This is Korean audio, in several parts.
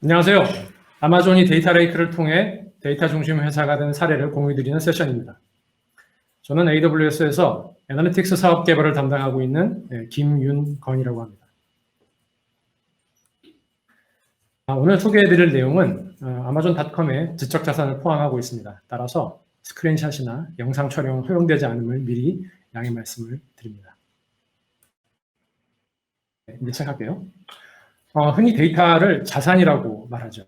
안녕하세요. 아마존이 데이터 레이크를 통해 데이터 중심 회사가 된 사례를 공유드리는 세션입니다. 저는 AWS에서 애널리틱스 사업 개발을 담당하고 있는 김윤건이라고 합니다. 오늘 소개해드릴 내용은 아마존.com의 지적 자산을 포함하고 있습니다. 따라서 스크린샷이나 영상 촬영 허용되지 않음을 미리 양해 말씀을 드립니다. 이제 시작할게요. 흔히 데이터를 자산이라고 말하죠.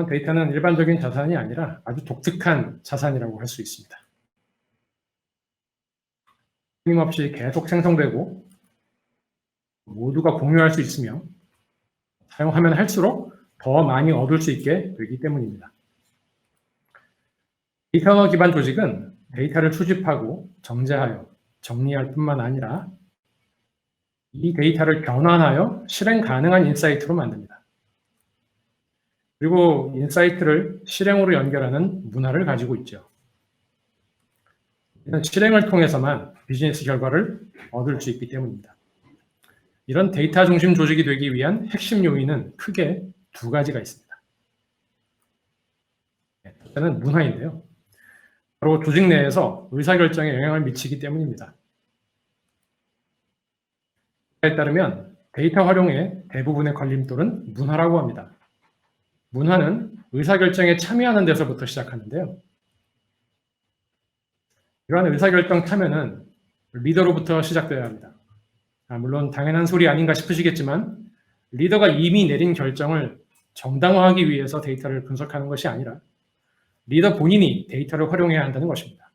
데이터는 일반적인 자산이 아니라 아주 독특한 자산이라고 할 수 있습니다. 끊임없이 계속 생성되고 모두가 공유할 수 있으며 사용하면 할수록 더 많이 얻을 수 있게 되기 때문입니다. 데이터 기반 조직은 데이터를 수집하고 정제하여 정리할 뿐만 아니라 이 데이터를 변환하여 실행 가능한 인사이트로 만듭니다. 그리고 인사이트를 실행으로 연결하는 문화를 가지고 있죠. 이는 실행을 통해서만 비즈니스 결과를 얻을 수 있기 때문입니다. 이런 데이터 중심 조직이 되기 위한 핵심 요인은 크게 두 가지가 있습니다. 첫째는 문화인데요. 바로 조직 내에서 의사결정에 영향을 미치기 때문입니다. 에 따르면 데이터 활용의 대부분의 걸림돌은 문화라고 합니다. 문화는 의사결정에 참여하는 데서부터 시작하는데요. 이러한 의사결정 참여는 리더로부터 시작되어야 합니다. 물론 당연한 소리 아닌가 싶으시겠지만 리더가 이미 내린 결정을 정당화하기 위해서 데이터를 분석하는 것이 아니라 리더 본인이 데이터를 활용해야 한다는 것입니다.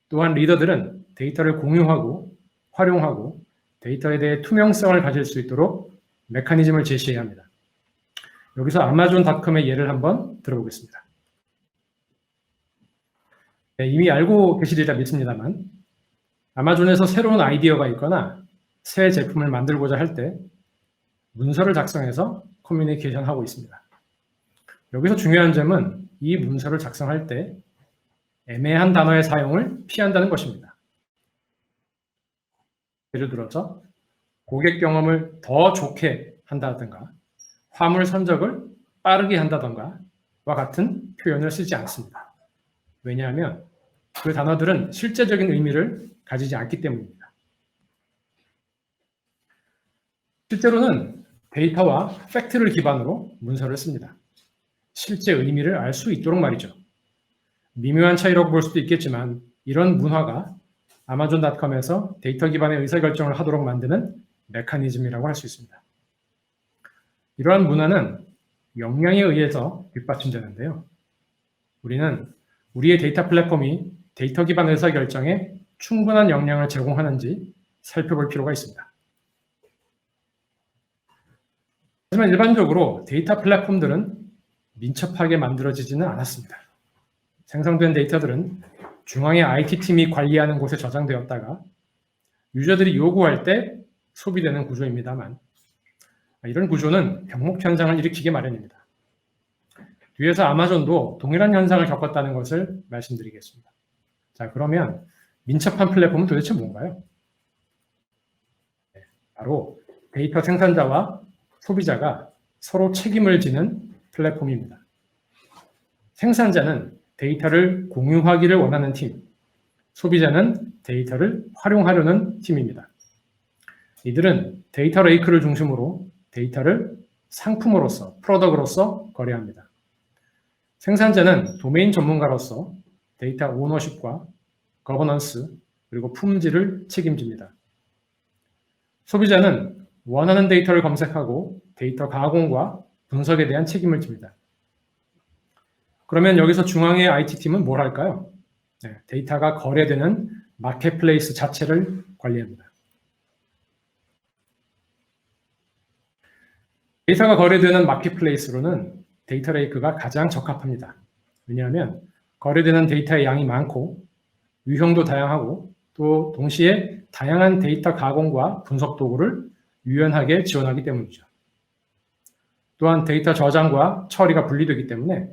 또한 리더들은 데이터를 공유하고 활용하고 데이터에 대해 투명성을 가질 수 있도록 메커니즘을 제시해야 합니다. 여기서 아마존.com의 예를 한번 들어보겠습니다. 이미 알고 계시리라 믿습니다만 아마존에서 새로운 아이디어가 있거나 새 제품을 만들고자 할 때 문서를 작성해서 커뮤니케이션하고 있습니다. 여기서 중요한 점은 이 문서를 작성할 때 애매한 단어의 사용을 피한다는 것입니다. 예를 들어서 고객 경험을 더 좋게 한다든가 화물 선적을 빠르게 한다든가 와 같은 표현을 쓰지 않습니다. 왜냐하면 그 단어들은 실제적인 의미를 가지지 않기 때문입니다. 실제로는 데이터와 팩트를 기반으로 문서를 씁니다. 실제 의미를 알 수 있도록 말이죠. 미묘한 차이라고 볼 수도 있겠지만 이런 문화가 아마존.com에서 데이터 기반의 의사결정을 하도록 만드는 메커니즘이라고 할 수 있습니다. 이러한 문화는 역량에 의해서 뒷받침되는데요. 우리는 우리의 데이터 플랫폼이 데이터 기반 의사결정에 충분한 역량을 제공하는지 살펴볼 필요가 있습니다. 하지만 일반적으로 데이터 플랫폼들은 민첩하게 만들어지지는 않았습니다. 생성된 데이터들은 중앙의 IT팀이 관리하는 곳에 저장되었다가 유저들이 요구할 때 소비되는 구조입니다만 이런 구조는 병목 현상을 일으키게 마련입니다. 뒤에서 아마존도 동일한 현상을 겪었다는 것을 말씀드리겠습니다. 자, 그러면 민첩한 플랫폼은 도대체 뭔가요? 바로 데이터 생산자와 소비자가 서로 책임을 지는 플랫폼입니다. 생산자는 데이터를 공유하기를 원하는 팀, 소비자는 데이터를 활용하려는 팀입니다. 이들은 데이터 레이크를 중심으로 데이터를 상품으로서, 프로덕트로서 거래합니다. 생산자는 도메인 전문가로서 데이터 오너십과 거버넌스, 그리고 품질을 책임집니다. 소비자는 원하는 데이터를 검색하고 데이터 가공과 분석에 대한 책임을 집니다. 그러면 여기서 중앙의 IT팀은 뭘 할까요? 데이터가 거래되는 마켓플레이스 자체를 관리합니다. 데이터가 거래되는 마켓플레이스로는 데이터 레이크가 가장 적합합니다. 왜냐하면 거래되는 데이터의 양이 많고 유형도 다양하고 또 동시에 다양한 데이터 가공과 분석 도구를 유연하게 지원하기 때문이죠. 또한 데이터 저장과 처리가 분리되기 때문에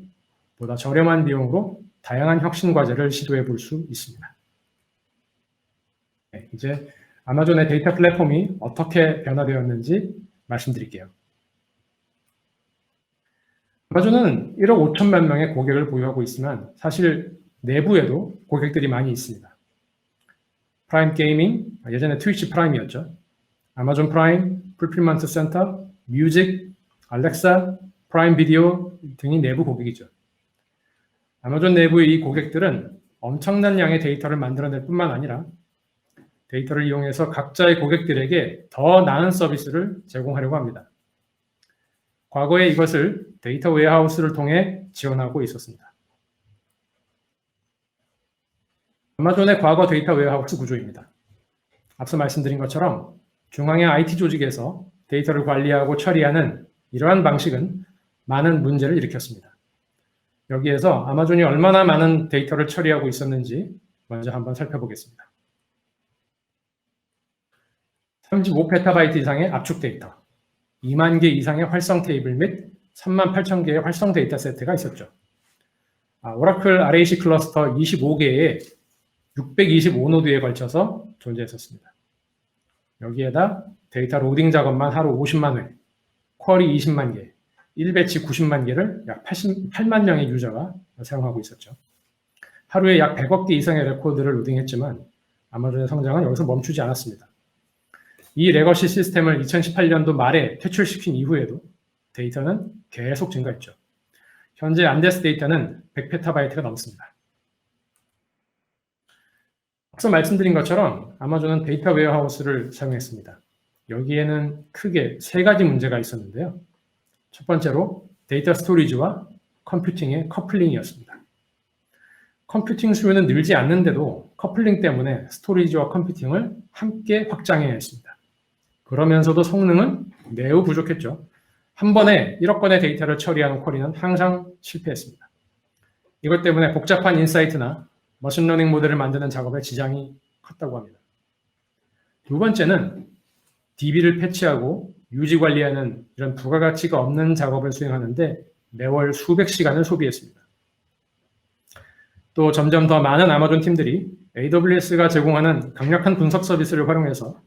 보다 저렴한 비용으로 다양한 혁신 과제를 시도해 볼 수 있습니다. 이제 아마존의 데이터 플랫폼이 어떻게 변화되었는지 말씀드릴게요. 아마존은 1억 5천만 명의 고객을 보유하고 있지만 사실 내부에도 고객들이 많이 있습니다. 프라임 게이밍, 예전에 트위치 프라임이었죠. 아마존 프라임, 풀필먼트 센터, 뮤직, 알렉사, 프라임 비디오 등이 내부 고객이죠. 아마존 내부의 이 고객들은 엄청난 양의 데이터를 만들어낼 뿐만 아니라 데이터를 이용해서 각자의 고객들에게 더 나은 서비스를 제공하려고 합니다. 과거에 이것을 데이터 웨어하우스를 통해 지원하고 있었습니다. 아마존의 과거 데이터 웨어하우스 구조입니다. 앞서 말씀드린 것처럼 중앙의 IT 조직에서 데이터를 관리하고 처리하는 이러한 방식은 많은 문제를 일으켰습니다. 여기에서 아마존이 얼마나 많은 데이터를 처리하고 있었는지 먼저 한번 살펴보겠습니다. 35페타바이트 이상의 압축 데이터, 2만 개 이상의 활성 테이블 및 3만 8천 개의 활성 데이터 세트가 있었죠. 오라클 RAC 클러스터 25개에 625노드에 걸쳐서 존재했었습니다. 여기에다 데이터 로딩 작업만 하루 50만 회, 쿼리 20만 개, 1배치 90만 개를 약 88만 명의 유저가 사용하고 있었죠. 하루에 약 100억 개 이상의 레코드를 로딩했지만 아마존의 성장은 여기서 멈추지 않았습니다. 이 레거시 시스템을 2018년도 말에 퇴출시킨 이후에도 데이터는 계속 증가했죠. 현재 안데스 데이터는 100페타바이트가 넘습니다. 앞서 말씀드린 것처럼 아마존은 데이터 웨어하우스를 사용했습니다. 여기에는 크게 세 가지 문제가 있었는데요. 첫 번째로 데이터 스토리지와 컴퓨팅의 커플링이었습니다. 컴퓨팅 수요는 늘지 않는데도 커플링 때문에 스토리지와 컴퓨팅을 함께 확장해야 했습니다. 그러면서도 성능은 매우 부족했죠. 한 번에 1억 건의 데이터를 처리하는 쿼리는 항상 실패했습니다. 이것 때문에 복잡한 인사이트나 머신러닝 모델을 만드는 작업에 지장이 컸다고 합니다. 두 번째는 DB를 패치하고 유지 관리하는 이런 부가가치가 없는 작업을 수행하는데 매월 수백 시간을 소비했습니다. 또 점점 더 많은 아마존 팀들이 AWS가 제공하는 강력한 분석 서비스를 활용해서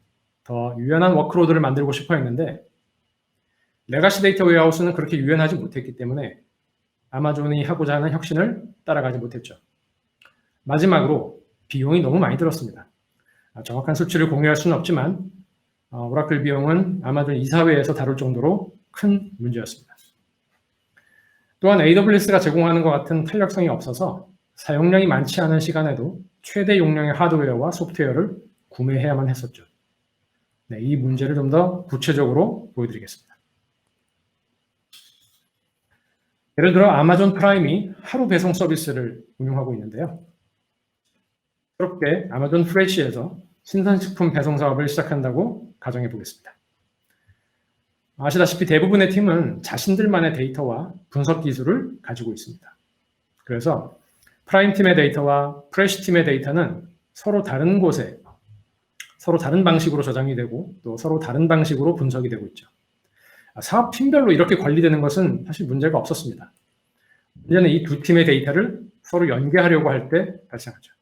더 유연한 워크로드를 만들고 싶어 했는데 레가시 데이터 웨어하우스는 그렇게 유연하지 못했기 때문에 아마존이 하고자 하는 혁신을 따라가지 못했죠. 마지막으로 비용이 너무 많이 들었습니다. 정확한 수치를 공유할 수는 없지만 오라클 비용은 아마존 이사회에서 다룰 정도로 큰 문제였습니다. 또한 AWS가 제공하는 것 같은 탄력성이 없어서 사용량이 많지 않은 시간에도 최대 용량의 하드웨어와 소프트웨어를 구매해야만 했었죠. 네, 이 문제를 좀 더 구체적으로 보여드리겠습니다. 예를 들어 아마존 프라임이 하루 배송 서비스를 운영하고 있는데요. 새롭게 아마존 프레시에서 신선식품 배송 사업을 시작한다고 가정해 보겠습니다. 아시다시피 대부분의 팀은 자신들만의 데이터와 분석 기술을 가지고 있습니다. 그래서 프라임 팀의 데이터와 프레시 팀의 데이터는 서로 다른 곳에 서로 다른 방식으로 저장이 되고 또 서로 다른 방식으로 분석이 되고 있죠. 사업 팀별로 이렇게 관리되는 것은 사실 문제가 없었습니다. 문제는 이 두 팀의 데이터를 서로 연계하려고 할 때 발생하죠.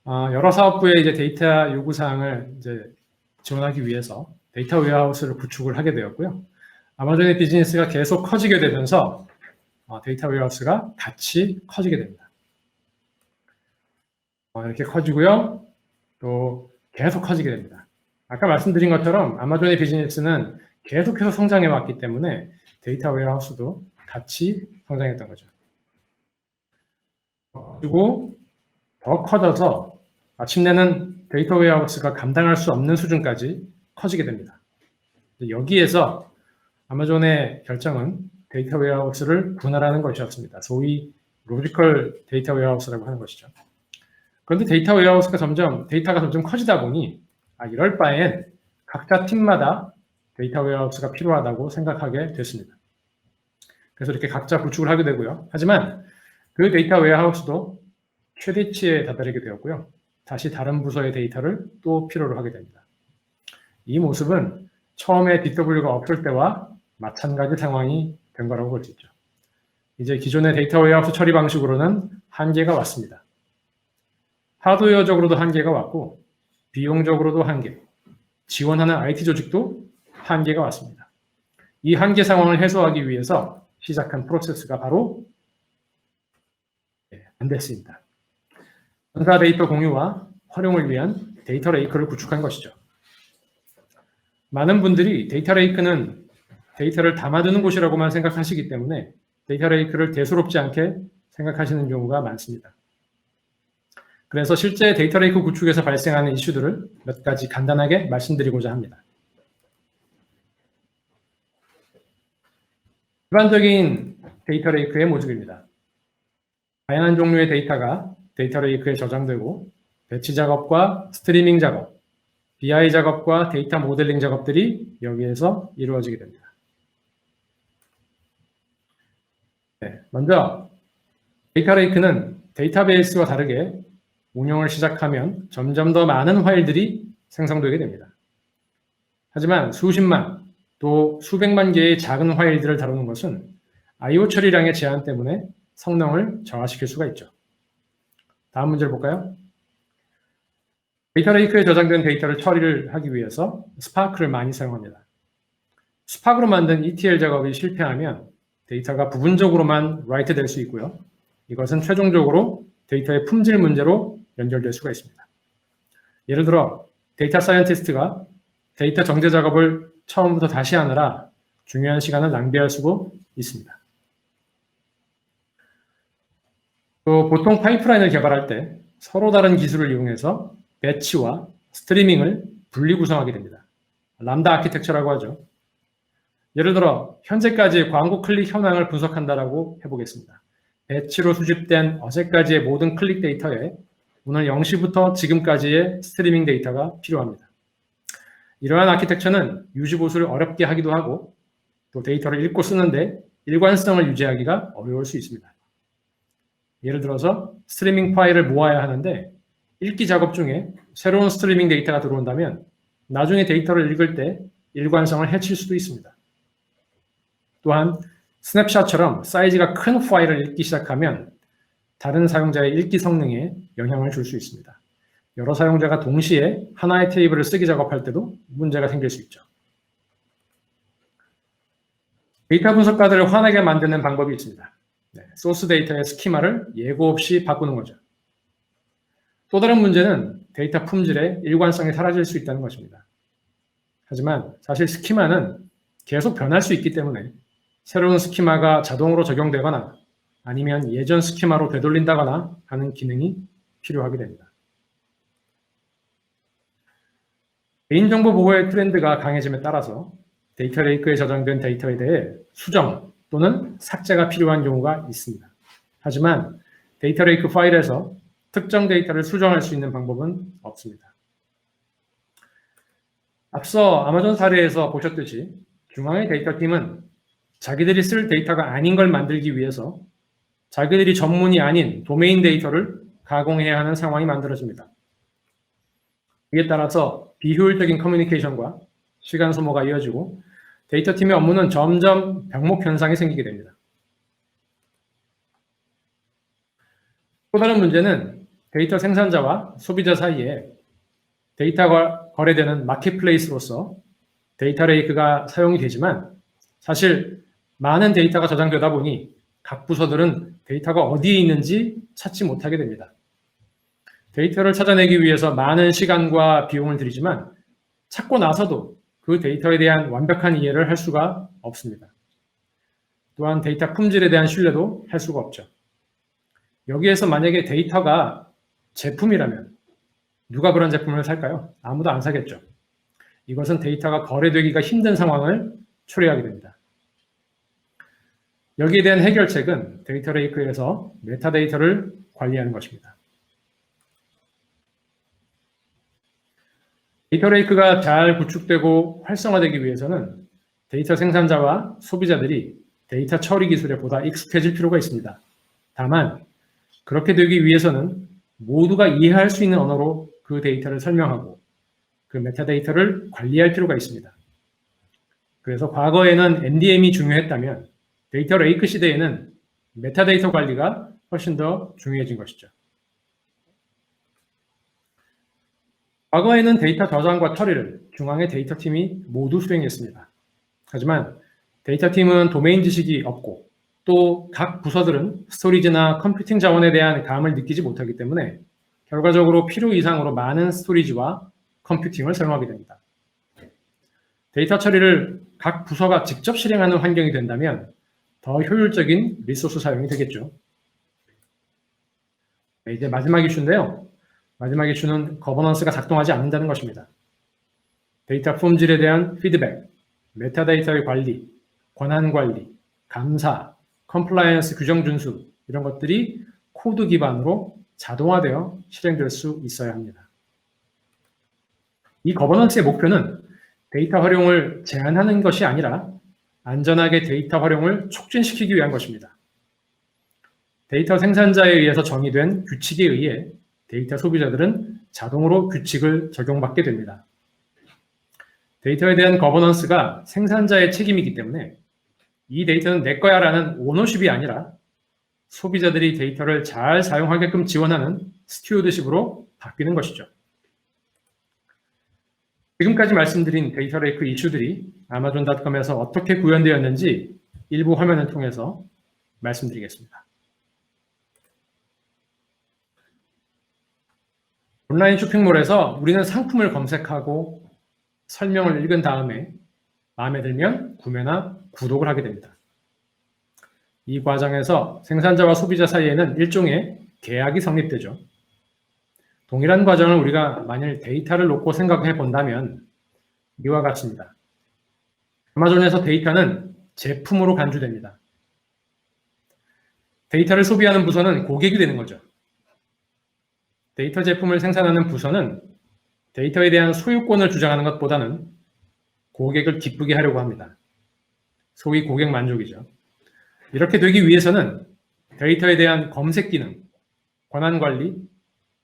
여러 사업부의 이제 데이터 요구 사항을 이제 지원하기 위해서 데이터 웨어하우스를 구축을 하게 되었고요. 아마존의 비즈니스가 계속 커지게 되면서 데이터 웨어하우스가 같이 커지게 됩니다. 이렇게 커지고요. 또 계속 커지게 됩니다. 아까 말씀드린 것처럼 아마존의 비즈니스는 계속해서 성장해 왔기 때문에 데이터 웨어하우스도 같이 성장했던 거죠. 그리고 더 커져서 마침내는 데이터 웨어하우스가 감당할 수 없는 수준까지 커지게 됩니다. 여기에서 아마존의 결정은 데이터 웨어하우스를 분할하는 것이었습니다. 소위 로지컬 데이터 웨어하우스라고 하는 것이죠. 그런데 데이터 웨어하우스가 데이터가 점점 커지다 보니 이럴 바엔 각자 팀마다 데이터 웨어하우스가 필요하다고 생각하게 됐습니다. 그래서 이렇게 각자 구축을 하게 되고요. 하지만 그 데이터 웨어하우스도 최대치에 다다르게 되었고요. 다시 다른 부서의 데이터를 또 필요로 하게 됩니다. 이 모습은 처음에 DW가 없을 때와 마찬가지 상황이 된 거라고 볼 수 있죠. 이제 기존의 데이터 웨어하우스 처리 방식으로는 한계가 왔습니다. 하드웨어적으로도 한계가 왔고 비용적으로도 한계, 지원하는 IT 조직도 한계가 왔습니다. 이 한계 상황을 해소하기 위해서 시작한 프로세스가 바로 안데스입니다. 전사 데이터 공유와 활용을 위한 데이터 레이크를 구축한 것이죠. 많은 분들이 데이터 레이크는 데이터를 담아두는 곳이라고만 생각하시기 때문에 데이터 레이크를 대수롭지 않게 생각하시는 경우가 많습니다. 그래서 실제 데이터 레이크 구축에서 발생하는 이슈들을 몇 가지 간단하게 말씀드리고자 합니다. 일반적인 데이터 레이크의 모습입니다. 다양한 종류의 데이터가 데이터 레이크에 저장되고 배치 작업과 스트리밍 작업, BI 작업과 데이터 모델링 작업들이 여기에서 이루어지게 됩니다. 먼저 데이터 레이크는 데이터베이스와 다르게 운영을 시작하면 점점 더 많은 파일들이 생성되게 됩니다. 하지만 수십만 또 수백만 개의 작은 파일들을 다루는 것은 I/O 처리량의 제한 때문에 성능을 저하시킬 수가 있죠. 다음 문제를 볼까요? 데이터 레이크에 저장된 데이터를 처리를 하기 위해서 스파크를 많이 사용합니다. 스파크로 만든 ETL 작업이 실패하면 데이터가 부분적으로만 write 될 수 있고요. 이것은 최종적으로 데이터의 품질 문제로 연결될 수가 있습니다. 예를 들어 데이터 사이언티스트가 데이터 정제 작업을 처음부터 다시 하느라 중요한 시간을 낭비할 수도 있습니다. 또 보통 파이프라인을 개발할 때 서로 다른 기술을 이용해서 배치와 스트리밍을 분리 구성하게 됩니다. 람다 아키텍처라고 하죠. 예를 들어 현재까지의 광고 클릭 현황을 분석한다라고 해보겠습니다. 배치로 수집된 어제까지의 모든 클릭 데이터에 오늘 0시부터 지금까지의 스트리밍 데이터가 필요합니다. 이러한 아키텍처는 유지 보수를 어렵게 하기도 하고 또 데이터를 읽고 쓰는데 일관성을 유지하기가 어려울 수 있습니다. 예를 들어서 스트리밍 파일을 모아야 하는데 읽기 작업 중에 새로운 스트리밍 데이터가 들어온다면 나중에 데이터를 읽을 때 일관성을 해칠 수도 있습니다. 또한 스냅샷처럼 사이즈가 큰 파일을 읽기 시작하면 다른 사용자의 읽기 성능에 영향을 줄 수 있습니다. 여러 사용자가 동시에 하나의 테이블을 쓰기 작업할 때도 문제가 생길 수 있죠. 데이터 분석가들을 화나게 만드는 방법이 있습니다. 소스 데이터의 스키마를 예고 없이 바꾸는 거죠. 또 다른 문제는 데이터 품질의 일관성이 사라질 수 있다는 것입니다. 하지만 사실 스키마는 계속 변할 수 있기 때문에 새로운 스키마가 자동으로 적용되거나 아니면 예전 스키마로 되돌린다거나 하는 기능이 필요하게 됩니다. 개인정보 보호의 트렌드가 강해짐에 따라서 데이터 레이크에 저장된 데이터에 대해 수정 또는 삭제가 필요한 경우가 있습니다. 하지만 데이터 레이크 파일에서 특정 데이터를 수정할 수 있는 방법은 없습니다. 앞서 아마존 사례에서 보셨듯이 중앙의 데이터팀은 자기들이 쓸 데이터가 아닌 걸 만들기 위해서 자기들이 전문이 아닌 도메인 데이터를 가공해야 하는 상황이 만들어집니다. 이에 따라서 비효율적인 커뮤니케이션과 시간 소모가 이어지고 데이터팀의 업무는 점점 병목 현상이 생기게 됩니다. 또 다른 문제는 데이터 생산자와 소비자 사이에 데이터가 거래되는 마켓플레이스로서 데이터 레이크가 사용이 되지만 사실 많은 데이터가 저장되다 보니 각 부서들은 데이터가 어디에 있는지 찾지 못하게 됩니다. 데이터를 찾아내기 위해서 많은 시간과 비용을 들이지만 찾고 나서도 그 데이터에 대한 완벽한 이해를 할 수가 없습니다. 또한 데이터 품질에 대한 신뢰도 할 수가 없죠. 여기에서 만약에 데이터가 제품이라면 누가 그런 제품을 살까요? 아무도 안 사겠죠. 이것은 데이터가 거래되기가 힘든 상황을 초래하게 됩니다. 여기에 대한 해결책은 데이터 레이크에서 메타데이터를 관리하는 것입니다. 데이터 레이크가 잘 구축되고 활성화되기 위해서는 데이터 생산자와 소비자들이 데이터 처리 기술에 보다 익숙해질 필요가 있습니다. 다만 그렇게 되기 위해서는 모두가 이해할 수 있는 언어로 그 데이터를 설명하고 그 메타데이터를 관리할 필요가 있습니다. 그래서 과거에는 MDM이 중요했다면 데이터 레이크 시대에는 메타데이터 관리가 훨씬 더 중요해진 것이죠. 과거에는 데이터 저장과 처리를 중앙의 데이터팀이 모두 수행했습니다. 하지만 데이터팀은 도메인 지식이 없고 또 각 부서들은 스토리지나 컴퓨팅 자원에 대한 감을 느끼지 못하기 때문에 결과적으로 필요 이상으로 많은 스토리지와 컴퓨팅을 사용하게 됩니다. 데이터 처리를 각 부서가 직접 실행하는 환경이 된다면 더 효율적인 리소스 사용이 되겠죠. 네, 이제 마지막 이슈인데요. 마지막 이슈는 거버넌스가 작동하지 않는다는 것입니다. 데이터 품질에 대한 피드백, 메타데이터의 관리, 권한 관리, 감사, 컴플라이언스 규정 준수 이런 것들이 코드 기반으로 자동화되어 실행될 수 있어야 합니다. 이 거버넌스의 목표는 데이터 활용을 제한하는 것이 아니라 안전하게 데이터 활용을 촉진시키기 위한 것입니다. 데이터 생산자에 의해서 정의된 규칙에 의해 데이터 소비자들은 자동으로 규칙을 적용받게 됩니다. 데이터에 대한 거버넌스가 생산자의 책임이기 때문에 이 데이터는 내 거야 라는 오너십이 아니라 소비자들이 데이터를 잘 사용하게끔 지원하는 스튜어드십으로 바뀌는 것이죠. 지금까지 말씀드린 데이터 레이크 이슈들이 아마존.com에서 어떻게 구현되었는지 일부 화면을 통해서 말씀드리겠습니다. 온라인 쇼핑몰에서 우리는 상품을 검색하고 설명을 읽은 다음에 마음에 들면 구매나 구독을 하게 됩니다. 이 과정에서 생산자와 소비자 사이에는 일종의 계약이 성립되죠. 동일한 과정을 우리가 만일 데이터를 놓고 생각해 본다면 이와 같습니다. 아마존에서 데이터는 제품으로 간주됩니다. 데이터를 소비하는 부서는 고객이 되는 거죠. 데이터 제품을 생산하는 부서는 데이터에 대한 소유권을 주장하는 것보다는 고객을 기쁘게 하려고 합니다. 소위 고객 만족이죠. 이렇게 되기 위해서는 데이터에 대한 검색 기능, 권한 관리,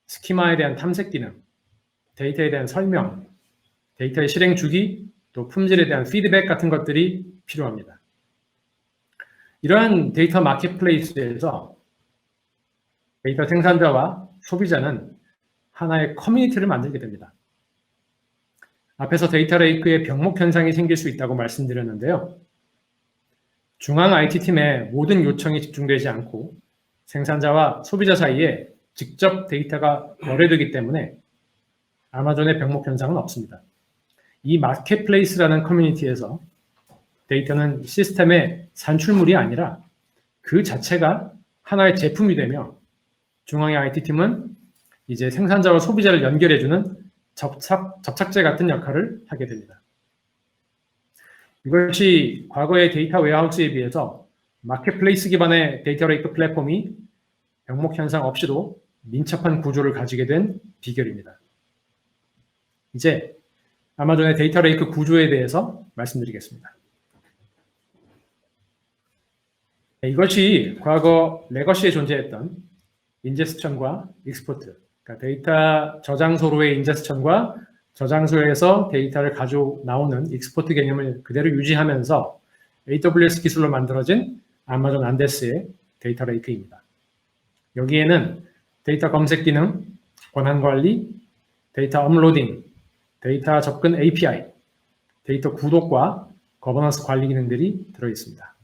스키마에 대한 탐색 기능, 데이터에 대한 설명, 데이터의 실행 주기, 또 품질에 대한 피드백 같은 것들이 필요합니다. 이러한 데이터 마켓플레이스에서 데이터 생산자와 소비자는 하나의 커뮤니티를 만들게 됩니다. 앞에서 데이터 레이크의 병목 현상이 생길 수 있다고 말씀드렸는데요. 중앙 IT팀의 모든 요청이 집중되지 않고 생산자와 소비자 사이에 직접 데이터가 거래되기 때문에 아마존의 병목 현상은 없습니다. 이 마켓플레이스라는 커뮤니티에서 데이터는 시스템의 산출물이 아니라 그 자체가 하나의 제품이 되며 중앙의 IT팀은 이제 생산자와 소비자를 연결해주는 접착제 같은 역할을 하게 됩니다. 이것이 과거의 데이터 웨어하우스에 비해서 마켓플레이스 기반의 데이터 레이크 플랫폼이 병목 현상 없이도 민첩한 구조를 가지게 된 비결입니다. 이제 아마존의 데이터 레이크 구조에 대해서 말씀드리겠습니다. 이것이 과거 레거시에 존재했던 인제스천과 익스포트, 그러니까 데이터 저장소로의 인제스천과 저장소에서 데이터를 가지고 나오는 익스포트 개념을 그대로 유지하면서 AWS 기술로 만들어진 아마존 안데스의 데이터 레이크입니다. 여기에는 데이터 검색 기능, 권한 관리, 데이터 업로딩, 데이터 접근 API, 데이터 구독과 거버넌스 관리 기능들이 들어있습니다.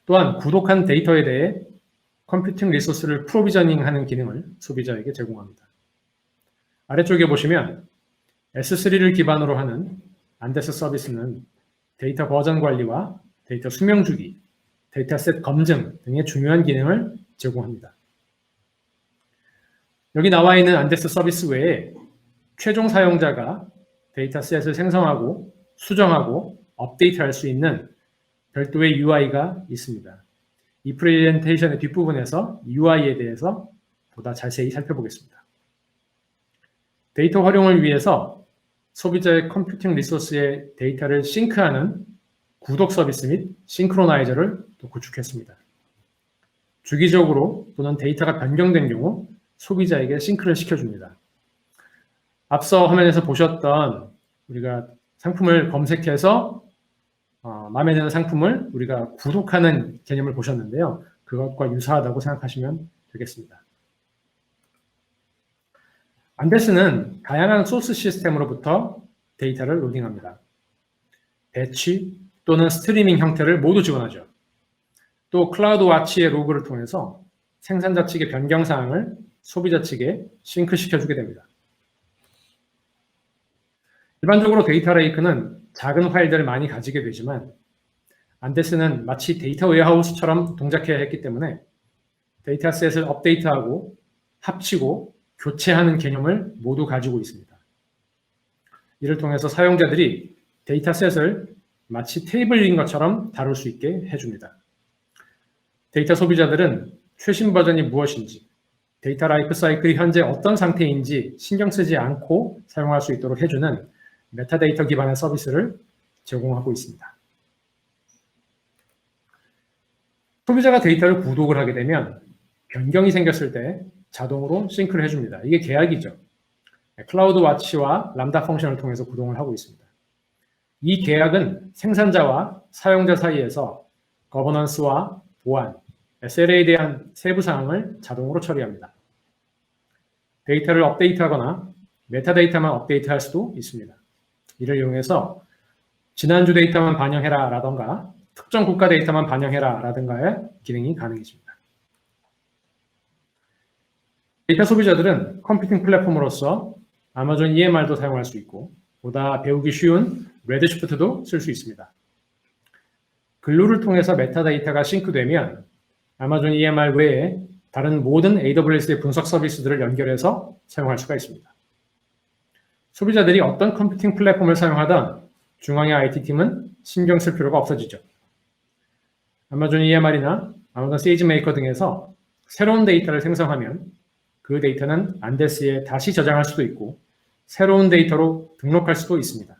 또한 구독한 데이터에 대해 컴퓨팅 리소스를 프로비저닝하는 기능을 소비자에게 제공합니다. 아래쪽에 보시면 S3를 기반으로 하는 안데스 서비스는 데이터 버전 관리와 데이터 수명 주기, 데이터셋 검증 등의 중요한 기능을 제공합니다. 여기 나와 있는 안데스 서비스 외에 최종 사용자가 데이터셋을 생성하고 수정하고 업데이트할 수 있는 별도의 UI가 있습니다. 이 프레젠테이션의 뒷부분에서 UI에 대해서 보다 자세히 살펴보겠습니다. 데이터 활용을 위해서 소비자의 컴퓨팅 리소스의 데이터를 싱크하는 구독 서비스 및 싱크로나이저를 또 구축했습니다. 주기적으로 또는 데이터가 변경된 경우 소비자에게 싱크를 시켜줍니다. 앞서 화면에서 보셨던 우리가 상품을 검색해서 마음에 드는 상품을 우리가 구독하는 개념을 보셨는데요. 그것과 유사하다고 생각하시면 되겠습니다. 안데스는 다양한 소스 시스템으로부터 데이터를 로딩합니다. 배치 또는 스트리밍 형태를 모두 지원하죠. 또 클라우드 와치의 로그를 통해서 생산자 측의 변경 사항을 소비자 측에 싱크시켜주게 됩니다. 일반적으로 데이터 레이크는 작은 파일들을 많이 가지게 되지만 안데스는 마치 데이터 웨어하우스처럼 동작해야 했기 때문에 데이터셋을 업데이트하고 합치고 교체하는 개념을 모두 가지고 있습니다. 이를 통해서 사용자들이 데이터셋을 마치 테이블인 것처럼 다룰 수 있게 해줍니다. 데이터 소비자들은 최신 버전이 무엇인지, 데이터 라이프 사이클이 현재 어떤 상태인지 신경 쓰지 않고 사용할 수 있도록 해주는 메타데이터 기반의 서비스를 제공하고 있습니다. 소비자가 데이터를 구독을 하게 되면 변경이 생겼을 때 자동으로 싱크를 해줍니다. 이게 계약이죠. 클라우드 와치와 람다 펑션을 통해서 구동을 하고 있습니다. 이 계약은 생산자와 사용자 사이에서 거버넌스와 보안, SLA에 대한 세부 사항을 자동으로 처리합니다. 데이터를 업데이트하거나 메타데이터만 업데이트할 수도 있습니다. 이를 이용해서 지난주 데이터만 반영해라 라던가 특정 국가 데이터만 반영해라 라든가의 기능이 가능해집니다. 데이터 소비자들은 컴퓨팅 플랫폼으로서 아마존 EMR도 사용할 수 있고 보다 배우기 쉬운 레드시프트도 쓸 수 있습니다. 글루를 통해서 메타데이터가 싱크되면 아마존 EMR 외에 다른 모든 AWS의 분석 서비스들을 연결해서 사용할 수가 있습니다. 소비자들이 어떤 컴퓨팅 플랫폼을 사용하던 중앙의 IT팀은 신경 쓸 필요가 없어지죠. 아마존 EMR이나 아마존 세이지메이커 등에서 새로운 데이터를 생성하면 그 데이터는 안데스에 다시 저장할 수도 있고 새로운 데이터로 등록할 수도 있습니다.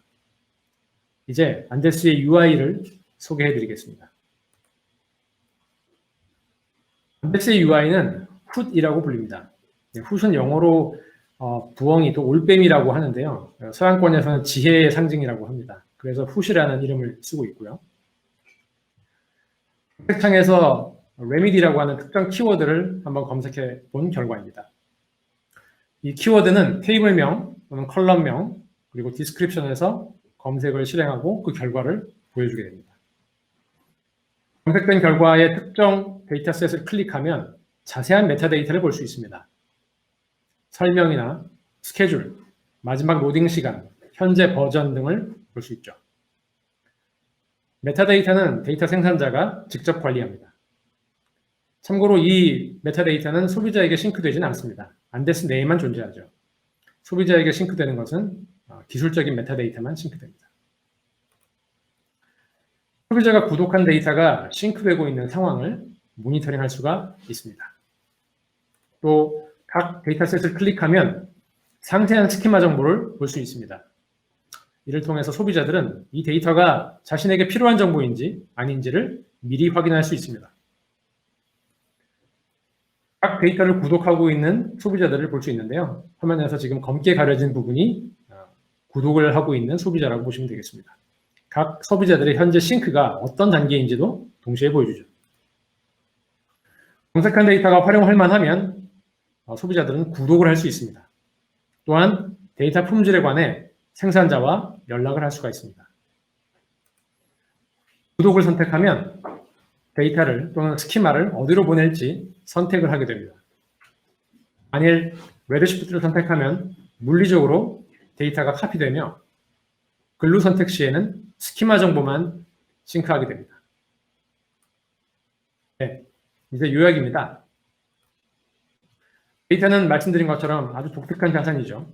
이제 안데스의 UI를 소개해 드리겠습니다. 안데스의 UI는 훗이라고 불립니다. 훗은 영어로 부엉이 또 올빼미라고 하는데요. 서양권에서는 지혜의 상징이라고 합니다. 그래서 훗이라는 이름을 쓰고 있고요. 검색창에서 레미디라고 하는 특정 키워드를 한번 검색해 본 결과입니다. 이 키워드는 테이블명 또는 컬럼명 그리고 디스크립션에서 검색을 실행하고 그 결과를 보여주게 됩니다. 검색된 결과의 특정 데이터셋을 클릭하면 자세한 메타데이터를 볼 수 있습니다. 설명이나 스케줄, 마지막 로딩 시간, 현재 버전 등을 볼 수 있죠. 메타데이터는 데이터 생산자가 직접 관리합니다. 참고로 이 메타데이터는 소비자에게 싱크되지는 않습니다. 안데스 내에만 존재하죠. 소비자에게 싱크되는 것은 기술적인 메타데이터만 싱크됩니다. 소비자가 구독한 데이터가 싱크되고 있는 상황을 모니터링할 수가 있습니다. 또 각 데이터셋을 클릭하면 상세한 스키마 정보를 볼 수 있습니다. 이를 통해서 소비자들은 이 데이터가 자신에게 필요한 정보인지 아닌지를 미리 확인할 수 있습니다. 각 데이터를 구독하고 있는 소비자들을 볼 수 있는데요. 화면에서 지금 검게 가려진 부분이 구독을 하고 있는 소비자라고 보시면 되겠습니다. 각 소비자들의 현재 싱크가 어떤 단계인지도 동시에 보여주죠. 검색한 데이터가 활용할 만하면 소비자들은 구독을 할 수 있습니다. 또한 데이터 품질에 관해 생산자와 연락을 할 수가 있습니다. 구독을 선택하면 데이터를 또는 스키마를 어디로 보낼지 선택을 하게 됩니다. 만일 레드시프트를 선택하면 물리적으로 데이터가 카피되며 글루 선택 시에는 스키마 정보만 싱크하게 됩니다. 네, 이제 요약입니다. 데이터는 말씀드린 것처럼 아주 독특한 자산이죠.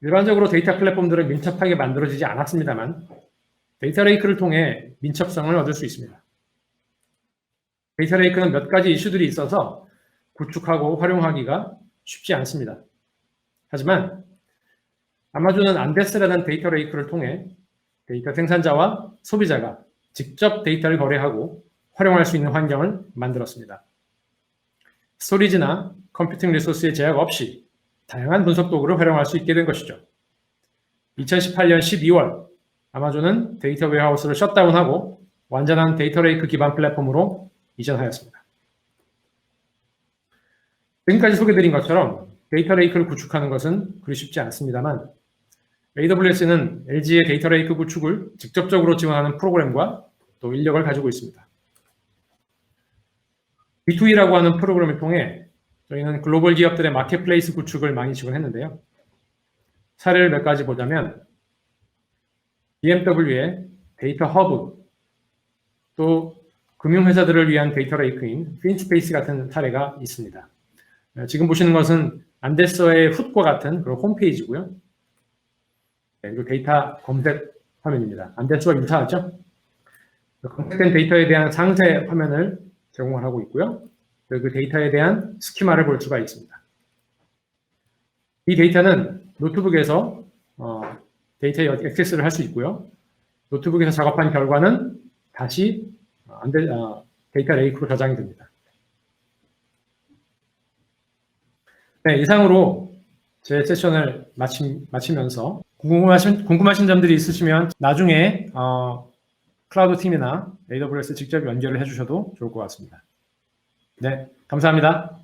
일반적으로 데이터 플랫폼들은 민첩하게 만들어지지 않았습니다만 데이터 레이크를 통해 민첩성을 얻을 수 있습니다. 데이터 레이크는 몇 가지 이슈들이 있어서 구축하고 활용하기가 쉽지 않습니다. 하지만 아마존은 안데스라는 데이터 레이크를 통해 데이터 생산자와 소비자가 직접 데이터를 거래하고 활용할 수 있는 환경을 만들었습니다. 스토리지나 컴퓨팅 리소스의 제약 없이 다양한 분석 도구를 활용할 수 있게 된 것이죠. 2018년 12월 아마존은 데이터 웨어하우스를 셧다운하고 완전한 데이터 레이크 기반 플랫폼으로 이전하였습니다. 지금까지 소개드린 것처럼 데이터 레이크를 구축하는 것은 그리 쉽지 않습니다만 AWS는 LG의 데이터 레이크 구축을 직접적으로 지원하는 프로그램과 또 인력을 가지고 있습니다. B2E라고 하는 프로그램을 통해 저희는 글로벌 기업들의 마켓플레이스 구축을 많이 지원했는데요. 사례를 몇 가지 보자면 BMW의 데이터 허브, 또 금융회사들을 위한 데이터 레이크인 핀스페이스 같은 사례가 있습니다. 지금 보시는 것은 안데서의 훗과 같은 그런 홈페이지고요. 그리고 데이터 검색 화면입니다. 안데서와 유사하죠? 검색된 데이터에 대한 상세 화면을 제공을 하고 있고요. 그 데이터에 대한 스키마를 볼 수가 있습니다. 이 데이터는 노트북에서 데이터에 액세스를 할 수 있고요. 노트북에서 작업한 결과는 다시 데이터 레이크로 저장이 됩니다. 네, 이상으로 제 세션을 마치면서 궁금하신 점들이 있으시면 나중에 클라우드 팀이나 AWS 직접 연결을 해주셔도 좋을 것 같습니다. 네, 감사합니다.